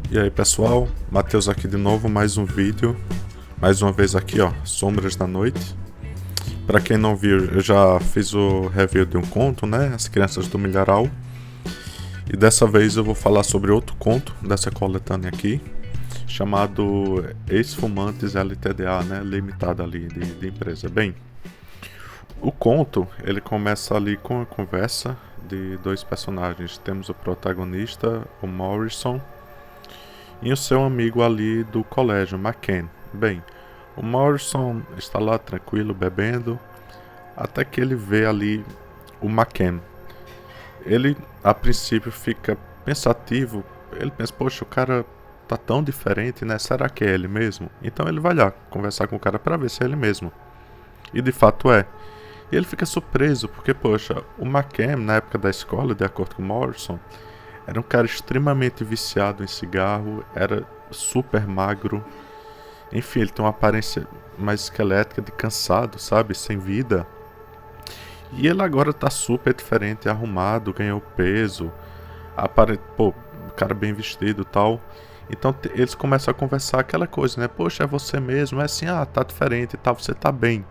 E aí pessoal, Matheus aqui de novo, mais um vídeo. Mais uma vez aqui ó, Sombras da Noite. Pra quem não viu, eu já fiz o review de um conto, né, As Crianças do Milharal. E dessa vez eu vou falar sobre outro conto dessa coletânea aqui, chamado Ex-Fumantes LTDA, né, limitada ali de empresa. Bem, o conto, ele começa ali com a conversa de dois personagens. Temos o protagonista, o Morrison, e o seu amigo ali do colégio, McCann. Bem, o Morrison está lá tranquilo, bebendo, até que ele vê ali o McCann. Ele, a princípio, fica pensativo. Ele pensa, poxa, o cara tá tão diferente, né? Será que é ele mesmo? Então ele vai lá conversar com o cara para ver se é ele mesmo. E de fato é. E ele fica surpreso, porque, poxa, o McCann, na época da escola, de acordo com o Morrison, era um cara extremamente viciado em cigarro, era super magro. Enfim, ele tem uma aparência mais esquelética, de cansado, sabe? Sem vida. E ele agora tá super diferente, arrumado, ganhou peso. Pô, um cara bem vestido e tal. Então eles começam a conversar aquela coisa, né? Poxa, é você mesmo? É assim, tá diferente e tal, você tá bem.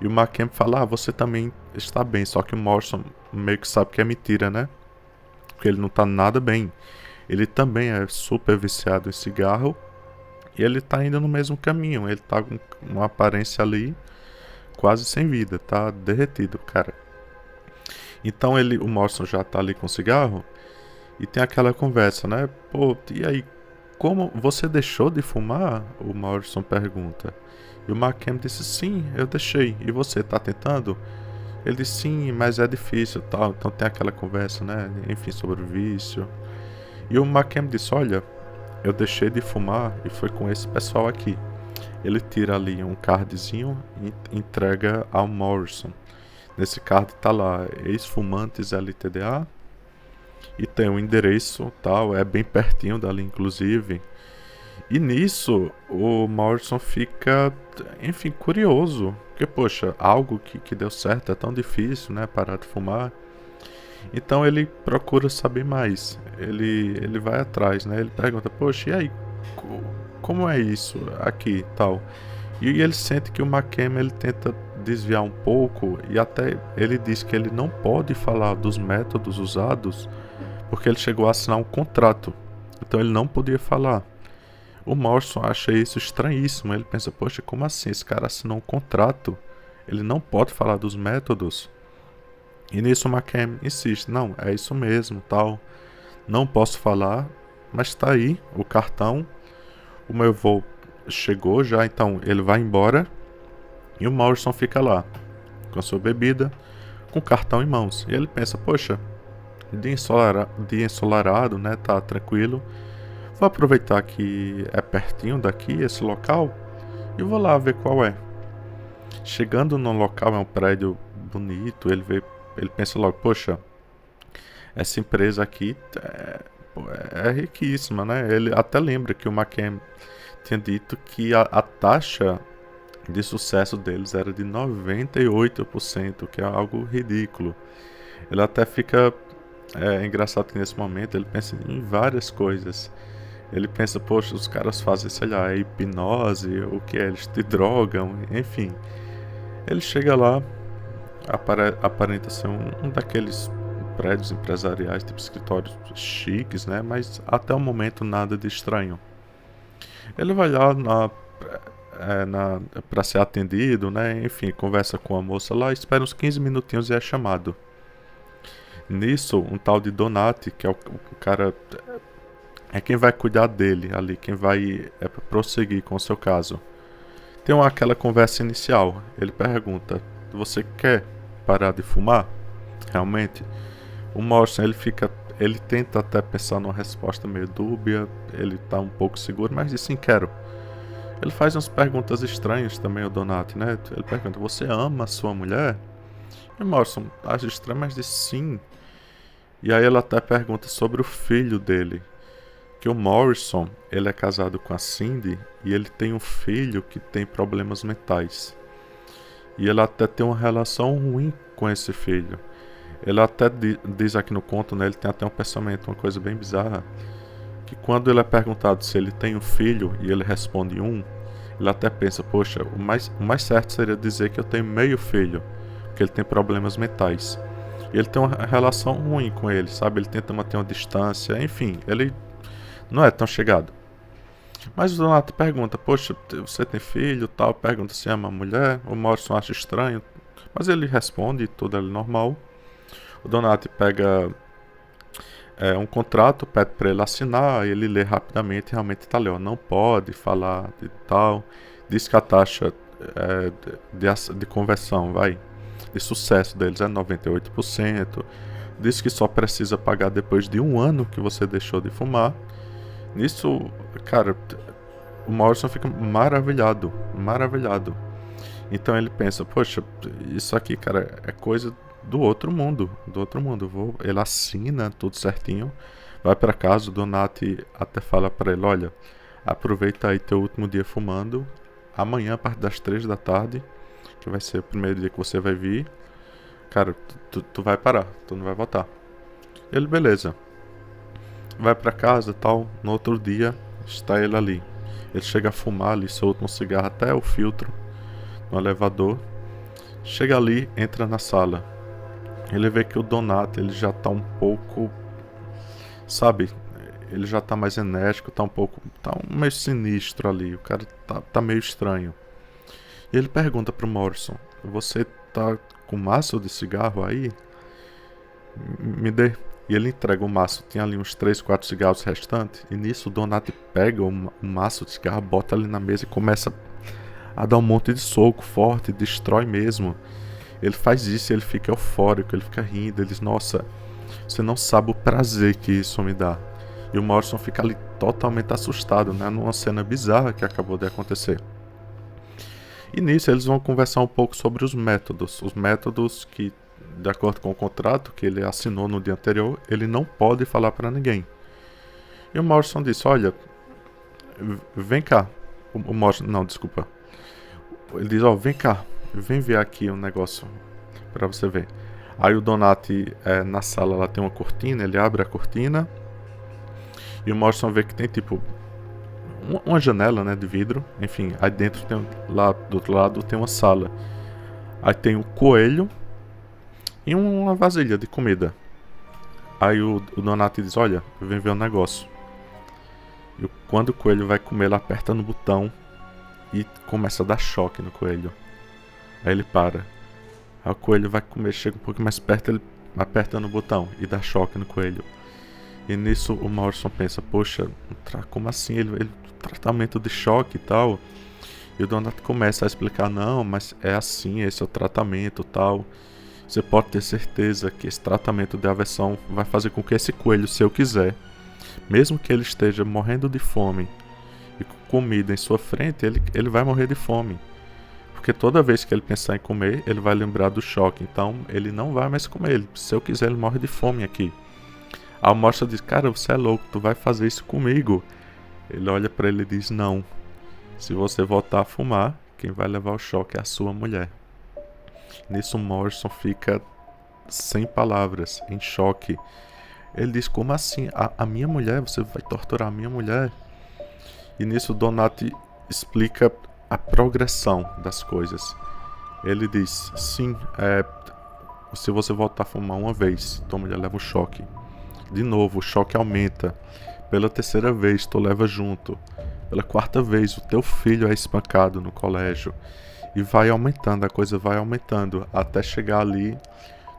E o McCann fala, você também está bem. Só que o Morrison meio que sabe que é mentira, né? Porque ele não tá nada bem. Ele também é super viciado em cigarro. E ele tá indo no mesmo caminho. Ele tá com uma aparência ali quase sem vida. Tá derretido, cara. Então o Morrison já tá ali com cigarro. E tem aquela conversa, né? Pô, e aí? Como você deixou de fumar? O Morrison pergunta. E o McCann disse, sim, eu deixei. E você, tá tentando? Ele disse, sim, mas é difícil tal. Então tem aquela conversa, né? Enfim, sobre o vício. E o McCann disse, olha, eu deixei de fumar e foi com esse pessoal aqui. Ele tira ali um cardzinho e entrega ao Morrison. Nesse card tá lá, ex-fumantes LTDA. E tem um endereço tal, é bem pertinho dali inclusive. E nisso o Morrison fica, enfim, curioso. Porque, poxa, algo que deu certo é tão difícil, né? Parar de fumar. Então ele procura saber mais. Ele vai atrás, né? Ele pergunta, poxa, e aí? Como é isso aqui tal? E ele sente que o McCann ele tenta desviar um pouco. E até ele diz que ele não pode falar dos métodos usados, porque ele chegou a assinar um contrato. Então ele não podia falar. O Morrison acha isso estranhíssimo. Ele pensa, poxa, como assim? Esse cara assinou um contrato. Ele não pode falar dos métodos. E nisso o McCann insiste, não, é isso mesmo, tal. Não posso falar, mas tá aí o cartão. O meu voo chegou já, então ele vai embora. E o Morrison fica lá, com a sua bebida, com o cartão em mãos. E ele pensa, poxa, dia ensolarado, né, tá tranquilo. Vou aproveitar que é pertinho daqui, esse local, e vou lá ver qual é. Chegando no local, é um prédio bonito, ele pensa logo, poxa, essa empresa aqui é riquíssima, né? Ele até lembra que o McCann tinha dito que a taxa de sucesso deles era de 98%, que é algo ridículo. Ele até fica engraçado que nesse momento ele pensa em várias coisas. Ele pensa, poxa, os caras fazem, sei lá, hipnose, o que é, eles te drogam, enfim. Ele chega lá, aparenta ser um daqueles prédios empresariais, tipo escritórios chiques, né? Mas até o momento nada de estranho. Ele vai lá para ser atendido, né? Enfim, conversa com a moça lá, espera uns 15 minutinhos e é chamado. Nisso, um tal de Donati, que é o cara, é quem vai cuidar dele ali, quem vai prosseguir com o seu caso. Tem aquela conversa inicial. Ele pergunta, você quer parar de fumar? Realmente? O Morrison, ele tenta até pensar numa resposta meio dúbia, ele tá um pouco seguro, mas diz sim, quero. Ele faz umas perguntas estranhas também, o Donati, né? Ele pergunta, você ama a sua mulher? E o Morrison acha estranho, mas diz sim. E aí ela até pergunta sobre o filho dele. Que o Morrison, ele é casado com a Cindy e ele tem um filho que tem problemas mentais. E ele até tem uma relação ruim com esse filho. Ele até diz aqui no conto, né, ele tem até um pensamento, uma coisa bem bizarra, que quando ele é perguntado se ele tem um filho e ele responde um, ele até pensa, poxa, o mais certo seria dizer que eu tenho meio filho, porque ele tem problemas mentais. E ele tem uma relação ruim com ele, sabe? Ele tenta manter uma distância, enfim, ele não é tão chegado. Mas o Donato pergunta, poxa, você tem filho, tal, pergunta se ama a mulher, o Morrison acha estranho, mas ele responde, tudo é normal. O Donato pega um contrato, pede para ele assinar, ele lê rapidamente, realmente tá ali, ó, não pode falar de tal, diz que a taxa de conversão, de sucesso deles é 98%, diz que só precisa pagar depois de 1 ano que você deixou de fumar. Nisso, cara, o Morrison fica maravilhado. Então ele pensa, poxa, isso aqui, cara, é coisa do outro mundo. Ele assina tudo certinho, vai pra casa, o Donati até fala pra ele, olha, aproveita aí teu último dia fumando, amanhã a partir das 3 da tarde, que vai ser o primeiro dia que você vai vir, cara, tu vai parar, tu não vai voltar. Ele, beleza. Vai pra casa e tal, no outro dia está ele ali. Ele chega a fumar ali seu último cigarro até o filtro no elevador. Chega ali, entra na sala. Ele vê que o Donato, ele já tá um pouco, sabe, ele já tá mais enérgico, tá meio sinistro ali, o cara tá meio estranho. E ele pergunta pro Morrison, você tá com maço de cigarro aí? Me dê. E ele entrega o maço, tinha ali uns 3, 4 cigarros restantes. E nisso o Donato pega um maço de cigarro, bota ali na mesa e começa a dar um monte de soco forte, destrói mesmo. Ele faz isso, ele fica eufórico, ele fica rindo, ele diz, nossa, você não sabe o prazer que isso me dá. E o Morrison fica ali totalmente assustado, né, numa cena bizarra que acabou de acontecer. E nisso eles vão conversar um pouco sobre os métodos que, de acordo com o contrato que ele assinou no dia anterior, ele não pode falar para ninguém. E o Morrison disse, olha, vem cá. O Morrison, não, desculpa. Ele diz, vem cá, vem ver aqui um negócio para você ver. Aí o Donati, na sala, lá tem uma cortina, ele abre a cortina e o Morrison vê que tem tipo uma janela, né, de vidro. Enfim, aí dentro tem, lá do outro lado tem uma sala. Aí tem um coelho e uma vasilha de comida. Aí o Donati diz, olha, vem ver um negócio. E quando o coelho vai comer, ele aperta no botão e começa a dar choque no coelho. Aí ele para. Aí o coelho vai comer, chega um pouco mais perto, ele aperta no botão e dá choque no coelho. E nisso o Morrison pensa, poxa, como assim? Ele tratamento de choque e tal. E o Donati começa a explicar, não, mas é assim, esse é o tratamento e tal. Você pode ter certeza que esse tratamento de aversão vai fazer com que esse coelho, se eu quiser, mesmo que ele esteja morrendo de fome e com comida em sua frente, ele vai morrer de fome. Porque toda vez que ele pensar em comer, ele vai lembrar do choque. Então ele não vai mais comer. Se eu quiser, ele morre de fome aqui. A Morrison diz, cara, você é louco, tu vai fazer isso comigo. Ele olha pra ele e diz, não. Se você voltar a fumar, quem vai levar o choque é a sua mulher. Nisso Morrison fica sem palavras, em choque. Ele diz, como assim? A minha mulher? Você vai torturar a minha mulher? E nisso Donati explica a progressão das coisas. Ele diz, sim, se você voltar a fumar uma vez, tua mulher leva um choque. De novo, o choque aumenta. Pela terceira vez, tu leva junto. Pela quarta vez, o teu filho é espancado no colégio. E vai aumentando, a coisa vai aumentando, até chegar ali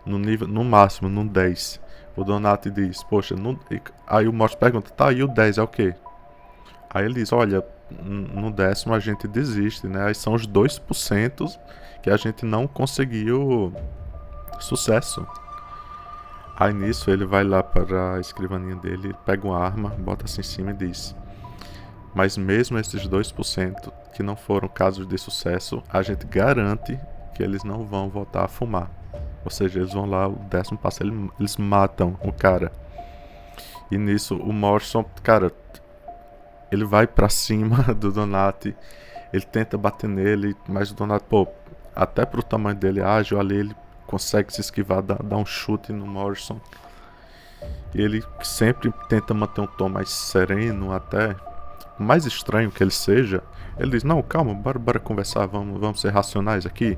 no nível, no máximo, no 10. O Donati diz, poxa, aí o Morrison pergunta, tá, e o 10 é o quê? Aí ele diz, olha, no 10º a gente desiste, né? Aí são os 2% que a gente não conseguiu sucesso. Aí nisso ele vai lá para a escrivaninha dele, pega uma arma, bota assim em cima e diz, mas mesmo esses 2% que não foram casos de sucesso, a gente garante que eles não vão voltar a fumar. Ou seja, eles vão lá, o 10º passo, eles matam o cara. E nisso o Morrison, cara, ele vai pra cima do Donati, ele tenta bater nele, mas o Donati, até pro tamanho dele ágil ali, ele consegue se esquivar, dar um chute no Morrison. E ele sempre tenta manter um tom mais sereno, até por mais estranho que ele seja. Ele diz, não, calma, bora conversar, vamos ser racionais aqui.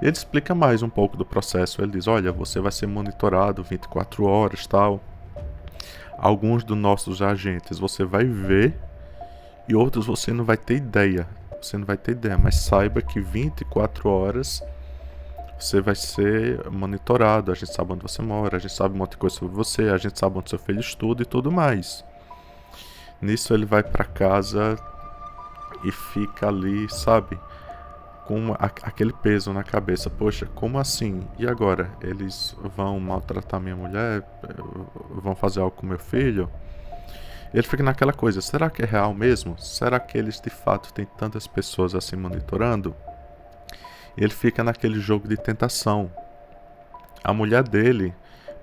E ele explica mais um pouco do processo. Ele diz, olha, você vai ser monitorado 24 horas, tal. Alguns dos nossos agentes você vai ver e outros você não vai ter ideia. Você não vai ter ideia, mas saiba que 24 horas você vai ser monitorado. A gente sabe onde você mora, a gente sabe um monte de coisa sobre você, a gente sabe onde seu filho estuda e tudo mais. Nisso ele vai pra casa e fica ali, sabe, com aquele peso na cabeça. Poxa, como assim? E agora? Eles vão maltratar minha mulher? Vão fazer algo com meu filho? Ele fica naquela coisa, será que é real mesmo? Será que eles de fato têm tantas pessoas assim monitorando? Ele fica naquele jogo de tentação. A mulher dele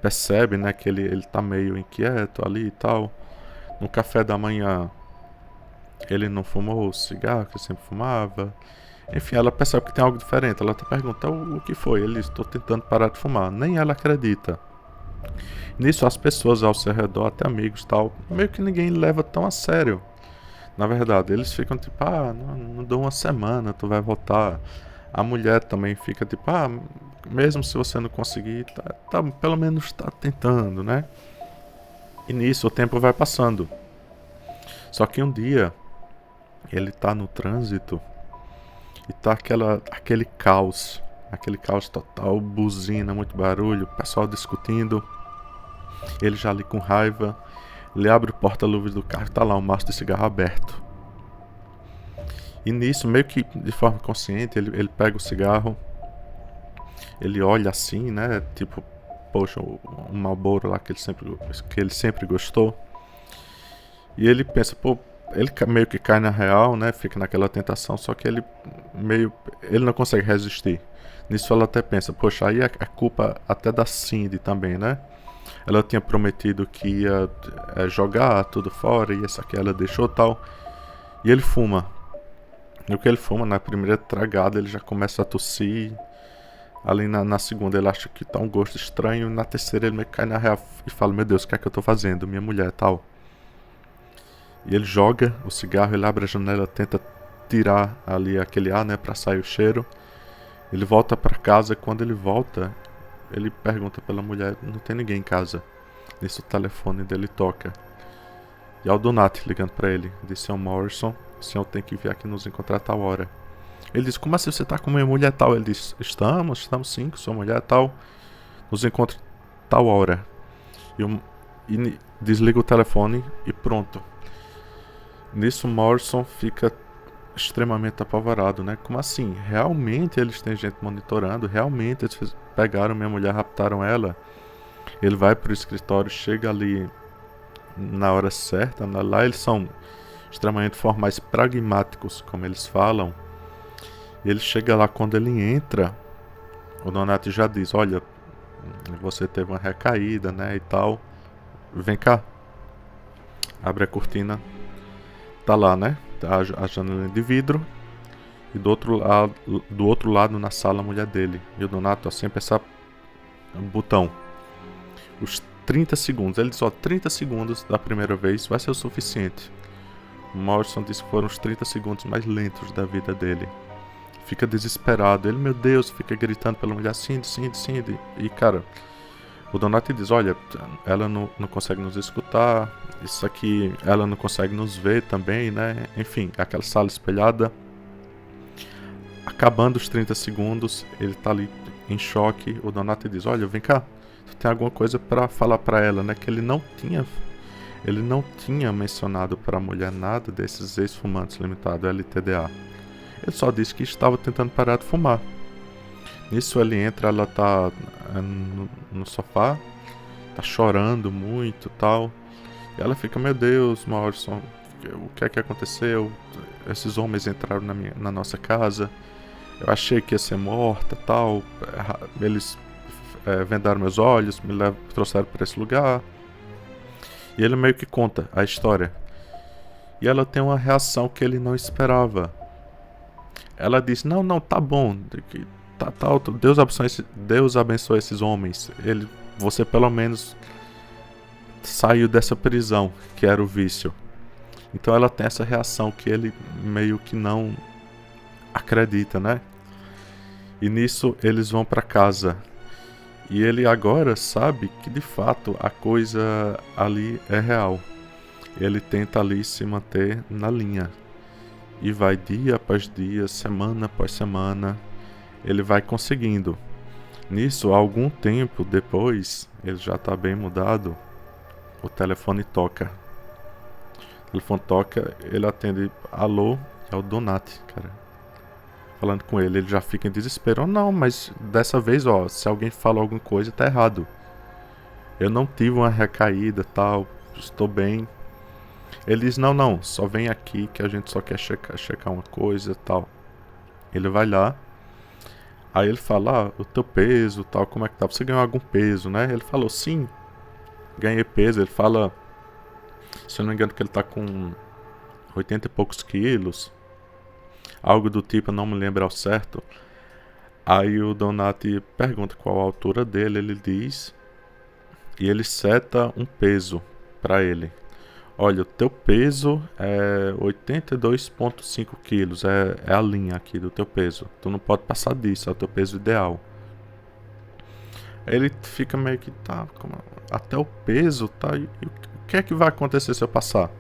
percebe, né, que ele tá meio inquieto ali e tal. No café da manhã, ele não fumou o cigarro que ele sempre fumava. Enfim, ela percebe que tem algo diferente. Ela até pergunta o que foi. Ele diz, estou tentando parar de fumar. Nem ela acredita. Nisso, as pessoas ao seu redor, até amigos e tal, meio que ninguém leva tão a sério. Na verdade, eles ficam tipo, não dou uma semana, tu vai voltar. A mulher também fica tipo, mesmo se você não conseguir, pelo menos tá tentando, né? E nisso o tempo vai passando. Só que um dia, ele tá no trânsito e tá aquele caos total, buzina, muito barulho, o pessoal discutindo. Ele já ali com raiva, ele abre o porta-luvas do carro, tá lá um maço de cigarro aberto. E nisso, meio que de forma consciente, ele pega o cigarro, ele olha assim, né, tipo, poxa, um Marlboro lá que ele sempre gostou. E ele pensa, pô, ele meio que cai na real, né, fica naquela tentação, só que ele não consegue resistir. Nisso ela até pensa, poxa, aí a culpa até da Cindy também, né? Ela tinha prometido que ia jogar tudo fora e essa aqui ela deixou tal. E ele fuma. E o que ele fuma, na primeira tragada ele já começa a tossir. Ali na segunda ele acha que tá um gosto estranho. Na terceira ele meio que cai na real e fala, meu Deus, o que é que eu tô fazendo? Minha mulher tal. E ele joga o cigarro, ele abre a janela, tenta tirar ali aquele ar, né, pra sair o cheiro. Ele volta pra casa, quando ele volta, ele pergunta pela mulher, não tem ninguém em casa. Nisso o telefone dele toca. E é o Donati ligando pra ele. Disse, Sr. Morrison, o senhor tem que vir aqui nos encontrar a tal hora. Ele diz, como assim você tá com minha mulher tal? Ele diz, estamos sim, com sua mulher tal. Nos encontra tal hora. E desliga o telefone e pronto. Nisso Morrison fica extremamente apavorado, né? Como assim? Realmente eles têm gente monitorando? Realmente eles pegaram minha mulher, raptaram ela? Ele vai pro escritório, chega ali na hora certa, lá eles são extremamente formais, pragmáticos, como eles falam. E ele chega lá, quando ele entra, o Donati já diz, olha, você teve uma recaída, né, e tal. Vem cá. Abre a cortina. Tá lá, né? Tá a janela de vidro. E do outro lado na sala a mulher dele. E o Donato sempre esse botão. Os 30 segundos. Ele diz, 30 segundos da primeira vez vai ser o suficiente. O Morrison disse que foram os 30 segundos mais lentos da vida dele. Fica desesperado. Ele, meu Deus, fica gritando pela mulher, Cindy. E cara, o Donati diz, olha, ela não consegue nos escutar. Isso aqui, ela não consegue nos ver também, né? Enfim, aquela sala espelhada. Acabando os 30 segundos, ele tá ali em choque. O Donati diz, olha, vem cá, tu tem alguma coisa pra falar pra ela, né? Que ele não tinha mencionado pra mulher nada desses ex-fumantes limitados, LTDA. Ele só disse que estava tentando parar de fumar. Nisso ele entra, ela tá no sofá, tá chorando muito e tal. E ela fica, meu Deus, Morrison, o que é que aconteceu? Esses homens entraram na nossa casa. Eu achei que ia ser morta e tal. Eles vendaram meus olhos, trouxeram para esse lugar. E ele meio que conta a história. E ela tem uma reação que ele não esperava. Ela diz, não, tá bom. Deus abençoe esses homens. Você pelo menos saiu dessa prisão, que era o vício. Então ela tem essa reação que ele meio que não acredita, né? E nisso eles vão para casa. E ele agora sabe que de fato a coisa ali é real. Ele tenta ali se manter na linha. E vai dia após dia, semana após semana, ele vai conseguindo. Nisso, algum tempo depois, ele já está bem mudado, o telefone toca. O telefone toca, ele atende, alô, é o Donati, cara. Falando com ele já fica em desespero. Oh, não, mas dessa vez, ó, se alguém fala alguma coisa, tá errado. Eu não tive uma recaída, tal, estou bem. Ele diz, não, só vem aqui que a gente só quer checar uma coisa, tal. Ele vai lá. Aí ele fala, o teu peso, tal, como é que tá? Você ganhou algum peso, né? Ele falou, sim, ganhei peso. Ele fala, se eu não me engano, que ele tá com 80 e poucos quilos. Algo do tipo, eu não me lembro ao certo. Aí o Donati pergunta qual a altura dele, ele diz. E ele seta um peso pra ele. Olha, o teu peso é 82,5 quilos, é a linha aqui do teu peso. Tu não pode passar disso, é o teu peso ideal. Ele fica meio que, tá, até o peso, tá, e o que é que vai acontecer se eu passar?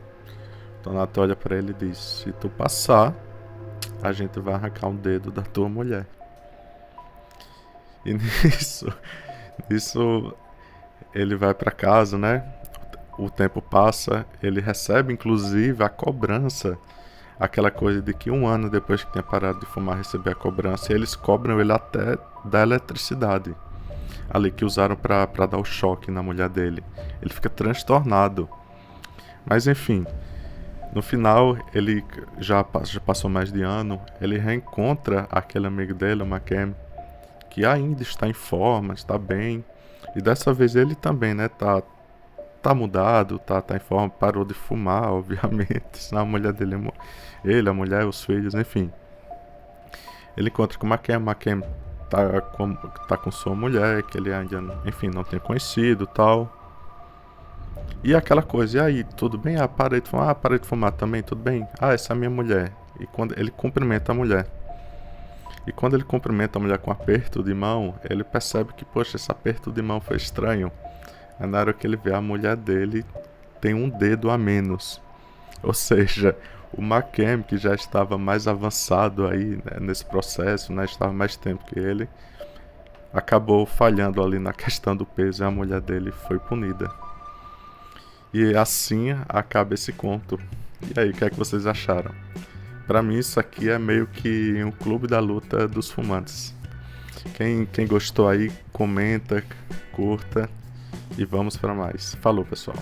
Então Donato olha pra ele e diz, se tu passar, a gente vai arrancar um dedo da tua mulher. E nisso ele vai pra casa, né? O tempo passa, ele recebe inclusive a cobrança, aquela coisa de que 1 ano depois que tinha parado de fumar receber a cobrança, e eles cobram ele até da eletricidade ali que usaram pra dar o choque na mulher dele. Ele fica transtornado, mas enfim, no final ele já passou mais de ano, ele reencontra aquele amigo dele, o McCam, que ainda está em forma, está bem, e dessa vez ele também, né, tá mudado, tá em forma, parou de fumar, obviamente, senão a mulher dele, a mulher, os filhos, enfim. Ele encontra com o McCam tá com sua mulher, que ele ainda, enfim, não tinha conhecido, tal. E aquela coisa, e aí, tudo bem? Ah, parei de fumar também, tudo bem? Ah, essa é a minha mulher. E quando ele cumprimenta a mulher. E quando ele cumprimenta a mulher com um aperto de mão, ele percebe que, poxa, esse aperto de mão foi estranho. Aí na hora que ele vê a mulher dele, tem um dedo a menos. Ou seja, o McCam, que já estava mais avançado aí, né, nesse processo, né, estava mais tempo que ele, acabou falhando ali na questão do peso e a mulher dele foi punida. E assim acaba esse conto. E aí, o que é que vocês acharam? Pra mim isso aqui é meio que um clube da luta dos fumantes. Quem gostou aí, comenta, curta. E vamos para mais. Falou, pessoal.